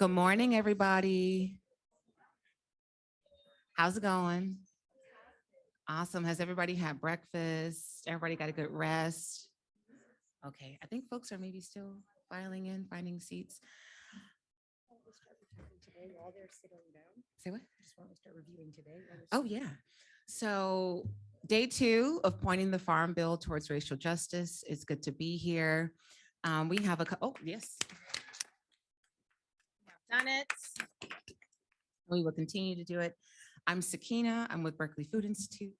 Good morning, everybody. How's it going? Awesome. Has everybody had breakfast? Everybody got a good rest? Okay, I think folks are maybe still filing in, finding seats. Today while they're sitting down. Say what? Just want to start reviewing today. Oh, yeah. So day 2 of pointing the Farm Bill towards racial justice. It's good to be here. We have oh, yes. We have done it. We will continue to do it. I'm Sakeenah. I'm with Berkeley Food Institute.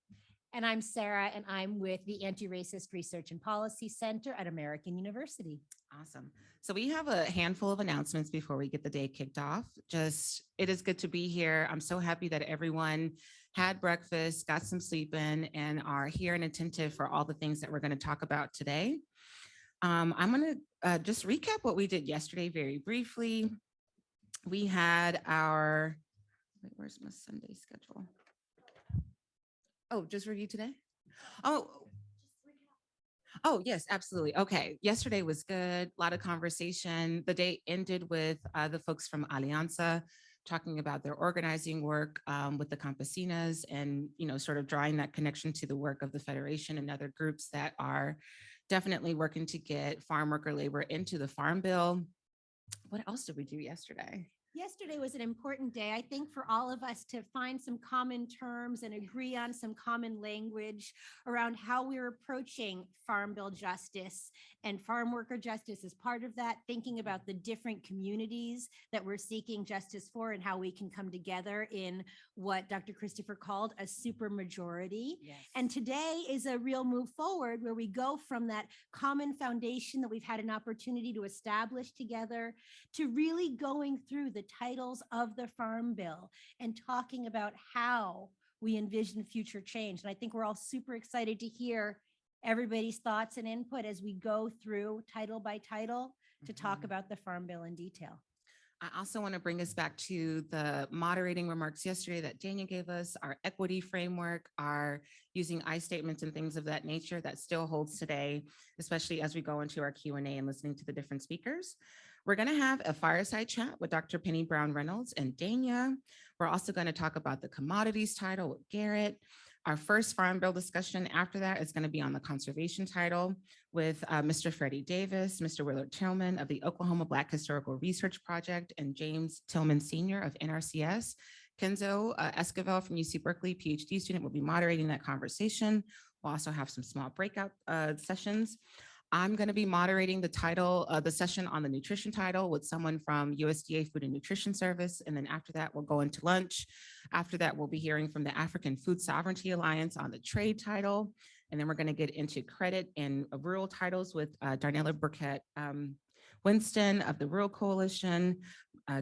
And I'm Sara, and I'm with the Antiracist Research and Policy Center at American University. Awesome. So we have a handful of announcements before we get the day kicked off. It is good to be here. I'm so happy that everyone had breakfast, got some sleep in, and are here and attentive for all the things that we're going to talk about today. I'm going to just recap what we did yesterday very briefly. We had our, where's my Sunday schedule? Oh, just review today? Oh, yes, absolutely. Okay. Yesterday was good. A lot of conversation. The day ended with the folks from Alianza talking about their organizing work with the campesinas and, sort of drawing that connection to the work of the Federation and other groups that are definitely working to get farm worker labor into the Farm Bill. What else did we do yesterday? Yesterday was an important day, I think, for all of us to find some common terms and agree on some common language around how we're approaching Farm Bill justice and farm worker justice as part of that, thinking about the different communities that we're seeking justice for and how we can come together in what Dr. Christopher called a supermajority. Yes. And today is a real move forward where we go from that common foundation that we've had an opportunity to establish together to really going through the titles of the Farm Bill and talking about how we envision future change. And I think we're all super excited to hear everybody's thoughts and input as we go through title by title to talk about the Farm Bill in detail. I also want to bring us back to the moderating remarks yesterday that Dania gave us, our equity framework, our using I statements and things of that nature that still holds today, especially as we go into our Q&A and listening to the different speakers. We're going to have a fireside chat with Dr. Penny Brown Reynolds and Dania. We're also going to talk about the commodities title with Garrett. Our first Farm Bill discussion after that is going to be on the conservation title with Mr. Freddie Davis, Mr. Willard Tillman of the Oklahoma Black Historical Research Project, and James Tillman Sr. of NRCS. Kenzo Esquivel from UC Berkeley, PhD student, will be moderating that conversation. We'll also have some small breakout sessions. I'm going to be moderating the session on the nutrition title with someone from USDA Food and Nutrition Service. And then after that, we'll go into lunch. After that, we'll be hearing from the African Food Sovereignty Alliance on the trade title. And then we're going to get into credit and rural titles with Darnella Burkett Winston of the Rural Coalition,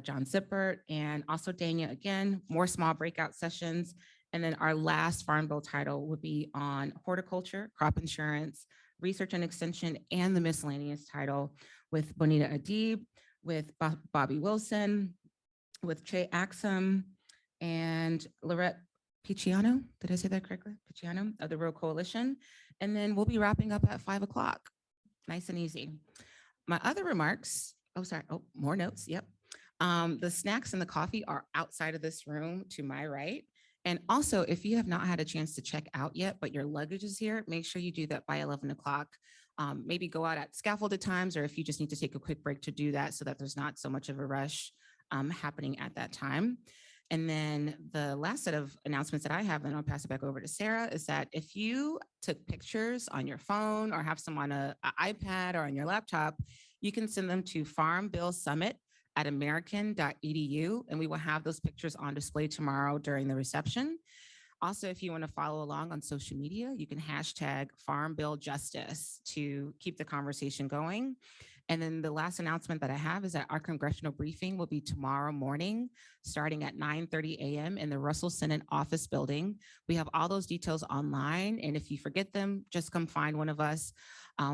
John Zippert, and also Dania again, more small breakout sessions. And then our last Farm Bill title would be on horticulture, crop insurance, research and extension, and the miscellaneous title with Bonita Adib, with Bobby Wilson, with Che Axum, and Lorette Picciano. Did I say that correctly? Picciano of the Rural Coalition. And then we'll be wrapping up at 5 o'clock. Nice and easy. My other remarks, more notes, yep. The snacks and the coffee are outside of this room to my right. And also, if you have not had a chance to check out yet, but your luggage is here, make sure you do that by 11 o'clock. Maybe go out at scaffolded times, or if you just need to take a quick break to do that so that there's not so much of a rush happening at that time. And then the last set of announcements that I have, and I'll pass it back over to Sara, is that if you took pictures on your phone or have some on an iPad or on your laptop, you can send them to farmbillsummit@american.edu, and we will have those pictures on display tomorrow during the reception. Also, if you want to follow along on social media, you can hashtag FarmBillJustice to keep the conversation going. And then the last announcement that I have is that our congressional briefing will be tomorrow morning, starting at 9:30 a.m. in the Russell Senate office building. We have all those details online, and if you forget them, just come find one of us.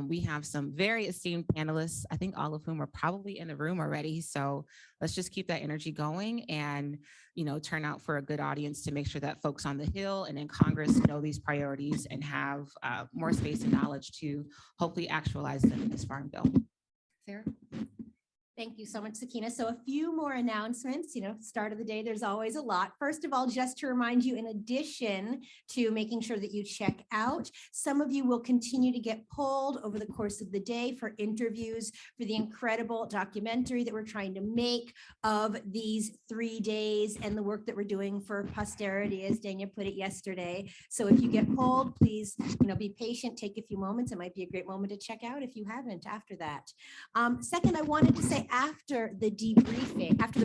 We have some very esteemed panelists, I think all of whom are probably in the room already. So let's just keep that energy going and, turn out for a good audience to make sure that folks on the Hill and in Congress know these priorities and have more space and knowledge to hopefully actualize them in this Farm Bill. Sara? Thank you so much, Sakeenah. So a few more announcements, start of the day, there's always a lot. First of all, just to remind you, in addition to making sure that you check out, some of you will continue to get pulled over the course of the day for interviews for the incredible documentary that we're trying to make of these 3 days and the work that we're doing for posterity, as Dania put it yesterday. So if you get pulled, please, be patient, take a few moments. It might be a great moment to check out if you haven't after that. Second, I wanted to say after the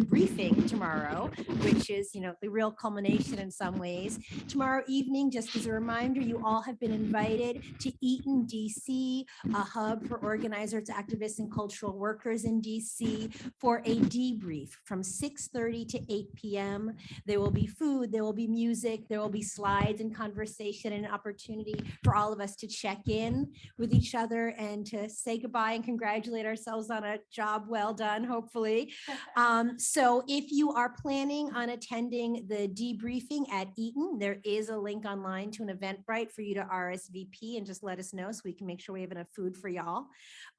briefing tomorrow, which is, the real culmination in some ways, tomorrow evening, just as a reminder, you all have been invited to Eaton, DC, a hub for organizers, activists, and cultural workers in DC for a debrief from 6:30 to 8 p.m. There will be food, there will be music, there will be slides and conversation and an opportunity for all of us to check in with each other and to say goodbye and congratulate ourselves on a job well done, hopefully. So if you are planning on attending the debriefing at Eaton, there is a link online to an Eventbrite for you to RSVP and just let us know so we can make sure we have enough food for y'all.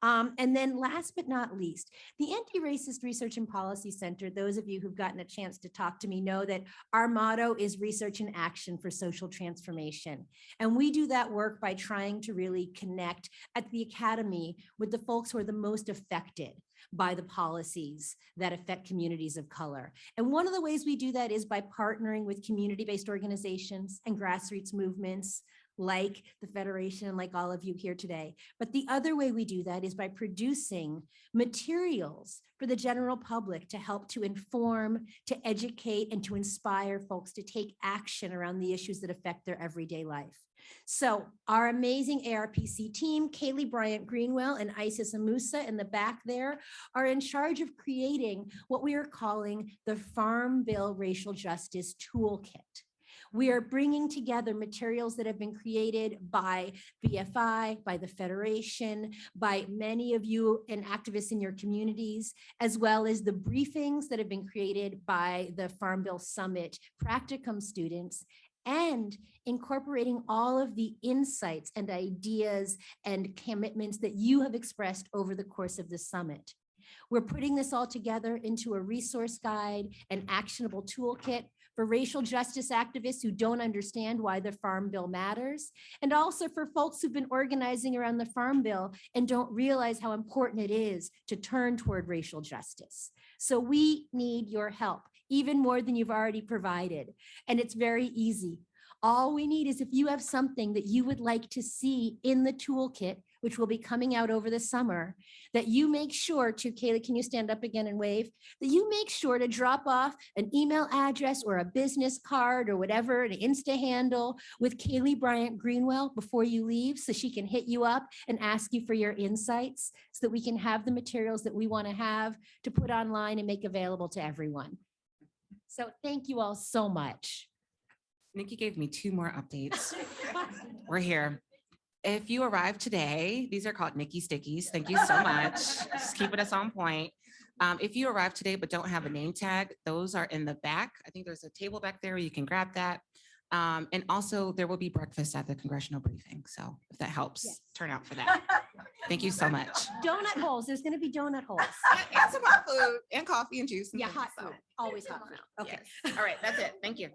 And then last but not least, the Anti-Racist Research and Policy Center, those of you who've gotten a chance to talk to me know that our motto is research and action for social transformation. And we do that work by trying to really connect at the Academy with the folks who are the most affected by the policies that affect communities of color. And one of the ways we do that is by partnering with community-based organizations and grassroots movements like the Federation and like all of you here today. But the other way we do that is by producing materials for the general public to help to inform, to educate, and to inspire folks to take action around the issues that affect their everyday life. So our amazing ARPC team, Kaylee Bryant Greenwell and Isis Amusa in the back there, are in charge of creating what we are calling the Farm Bill Racial Justice Toolkit. We are bringing together materials that have been created by BFI, by the Federation, by many of you and activists in your communities, as well as the briefings that have been created by the Farm Bill Summit practicum students, and incorporating all of the insights and ideas and commitments that you have expressed over the course of the summit. We're putting this all together into a resource guide, an actionable toolkit for racial justice activists who don't understand why the Farm Bill matters, and also for folks who've been organizing around the Farm Bill and don't realize how important it is to turn toward racial justice. So we need your help, even more than you've already provided. And it's very easy. All we need is if you have something that you would like to see in the toolkit, which will be coming out over the summer, that you make sure to, Kaylee, can you stand up again and wave? That you make sure to drop off an email address or a business card or whatever, an Insta handle with Kaylee Bryant Greenwell before you leave so she can hit you up and ask you for your insights so that we can have the materials that we want to have to put online and make available to everyone. So thank you all so much. Nikki gave me 2 more updates. We're here. If you arrived today, these are called Nikki Stickies. Thank you so much. Just keeping us on point. If you arrived today but don't have a name tag, those are in the back. I think there's a table back there where you can grab that. And also there will be breakfast at the congressional briefing. So if that helps, Yes. turn out for that. Thank you so much. Donut holes. There's going to be donut holes. And some hot food and coffee and juice. And Yeah, things, hot so. food. Always hot food. Okay. Yes. All right, that's it. Thank you.